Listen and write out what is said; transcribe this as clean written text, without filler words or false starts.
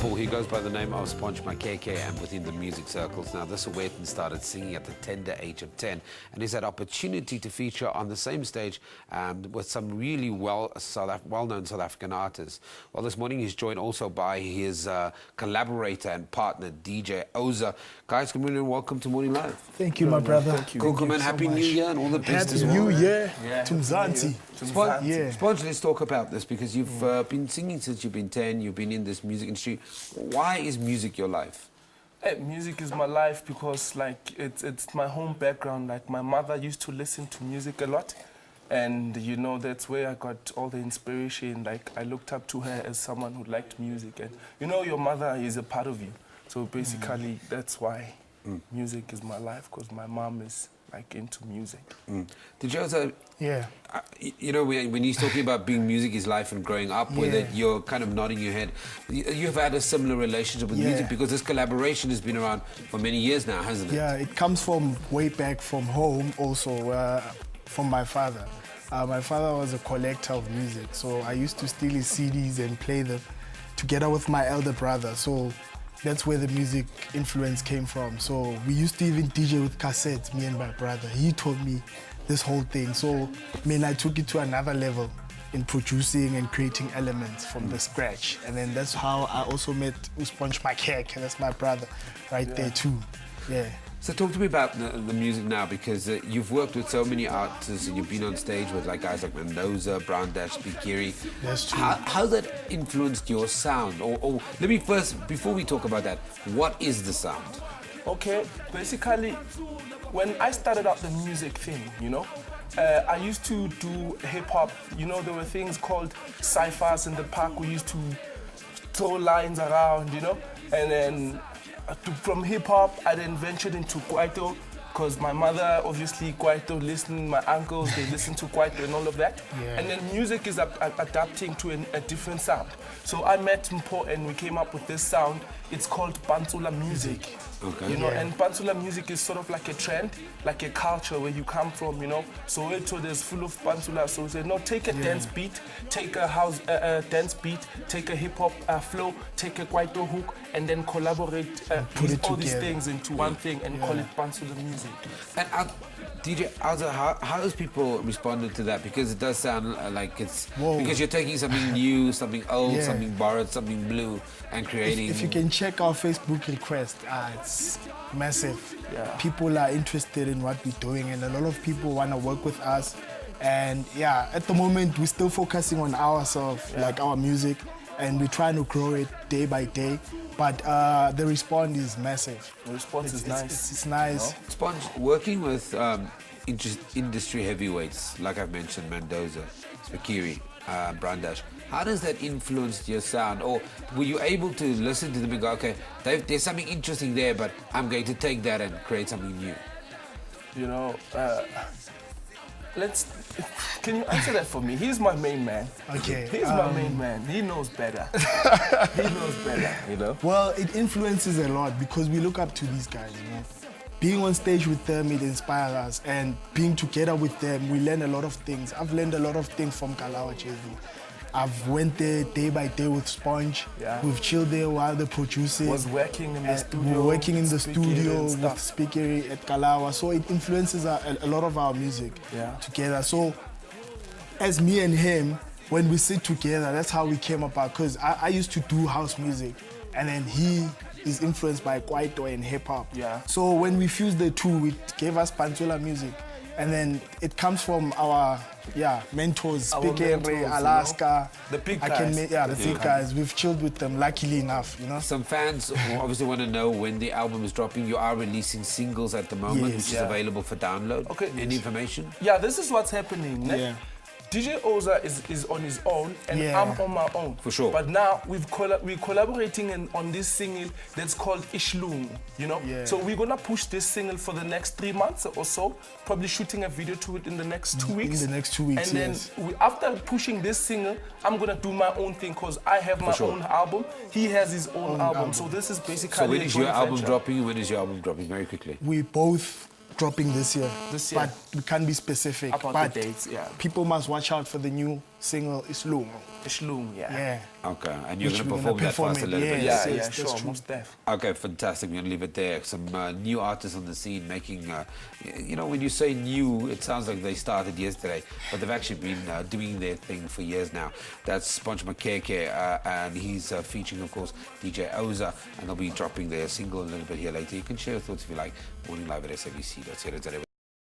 wonderful. He goes by the name of Sponch Makhekhe and within the music circles. Now, this Sowetan started singing at the tender age of 10 and he's had opportunity to feature on the same stage with some really well-known South African artists. Well, this morning he's joined also by his collaborator and partner, DJ Ozha. Guys, good morning and welcome to Morning Live. Thank you, my brother. Thank you. Cool, man. Happy New Year and all the best as well. Happy New Year to Mzansi. Sponge, let's talk about this because you've been singing since you've been 10, you've been in this music industry. Why is music your life? Music is my life because it's my home background. Like my mother used to listen to music a lot, and you know that's where I got all the inspiration. Like I looked up to her as someone who liked music, and you know your mother is a part of you. So basically that's why music is my life, because my mom is like into music. Did you also, yeah, you know, when he's talking about being music is life and growing up with it, you're kind of nodding your head. You've had a similar relationship with music because this collaboration has been around for many years now, hasn't it? Yeah, it comes from way back from home also, from my father. My father was a collector of music, so I used to steal his CDs and play them together with my elder brother. So that's where the music influence came from. So we used to even DJ with cassettes, me and my brother. He taught me this whole thing. So I took it to another level in producing and creating elements from the scratch. And then that's how I also met Sponch Makhekhe. That's my brother right there too. Yeah. So talk to me about the music now, because you've worked with so many artists and you've been on stage with guys like Mendoza, Brown Dash, Spikiri. That's true. How's that influenced your sound? Or let me first, before we talk about that, what is the sound? Okay, basically, when I started out the music thing, you know, I used to do hip-hop. You know, there were things called cyphers in the park. We used to throw lines around, you know, and then from hip-hop, I then ventured into Kwaito, because my mother, obviously, Kwaito listened, my uncles, they listen to Kwaito and all of that. Yeah. And then music is adapting to a different sound. So I met Mpo and we came up with this sound. It's called Pantsula music. Okay. You know, and Pantsula music is sort of like a trend, like a culture where you come from, you know. So there's full of Pantsula. So we say, no, take a dance beat, take a house dance beat, take a hip-hop flow, take a Kwaito hook, and then collaborate all these things into one thing and call it Pantsula music. And DJ Ozha, how has people responded to that? Because it does sound like it's because you're taking something new, something old, something borrowed, something blue, and creating. If you can check our Facebook request, it's massive. Yeah. People are interested in what we're doing, and a lot of people want to work with us. And yeah, at the moment we're still focusing on ourselves, like our music, and we're trying to grow it day by day. But the response is massive. The response is nice. It's nice. You know? Sponge, working with industry heavyweights, like I've mentioned, Mendoza, Spikiri, Brown Dash, how does that influence your sound? Or were you able to listen to them and go, okay, there's something interesting there, but I'm going to take that and create something new? You know, can you answer that for me? He's my main man. Okay. He's my main man. He knows better. He knows better, you know? Well, it influences a lot because we look up to these guys, you know? Being on stage with them, it inspires us, and being together with them, we learn a lot of things. I've learned a lot of things from Kalawa Chevi. I've went there day by day with Sponge. Yeah. We've chilled there while they're producing. Was working in the studio. We're working in the studio with Spikiri at Kalawa. So it influences a lot of our music together. So as me and him, when we sit together, that's how we came about. Because I used to do house music, and then he is influenced by Kwaito and hip-hop. Yeah. So when we fused the two, it gave us Pantsula music. And then it comes from our mentors, Spikiri, Alaska. The big guys. The big guys. We've chilled with them, luckily enough, you know. Some fans obviously want to know when the album is dropping. You are releasing singles at the moment, which is available for download. Okay. Any information? Yeah, this is what's happening. Yeah. DJ Ozha is on his own, and I'm on my own. For sure. But now we're collaborating on this single that's called Ishlung, you know? Yeah. So we're gonna push this single for the next 3 months or so, probably shooting a video to it in the next 2 weeks. In the next 2 weeks, and then after pushing this single, I'm gonna do my own thing, because I have my own album, he has his own album. So this is basically So when is your album dropping? When is your album dropping? Very quickly. We both dropping this year. But we can't be specific. About the dates, people must watch out for the new single Islungu. Ishlung, yeah. Yeah. Okay, and you're Which going to we're gonna perform that for us a perform it, little bit. yes. Yeah, that's sure, true. most def. Okay, fantastic. We're going to leave it there. Some new artists on the scene making, you know, when you say new, it sounds like they started yesterday, but they've actually been doing their thing for years now. That's Sponch Makhekhe, and he's featuring, of course, DJ Ozha, and they'll be dropping their single a little bit here later. You can share your thoughts if you like. Morning Live at SABC. That's it.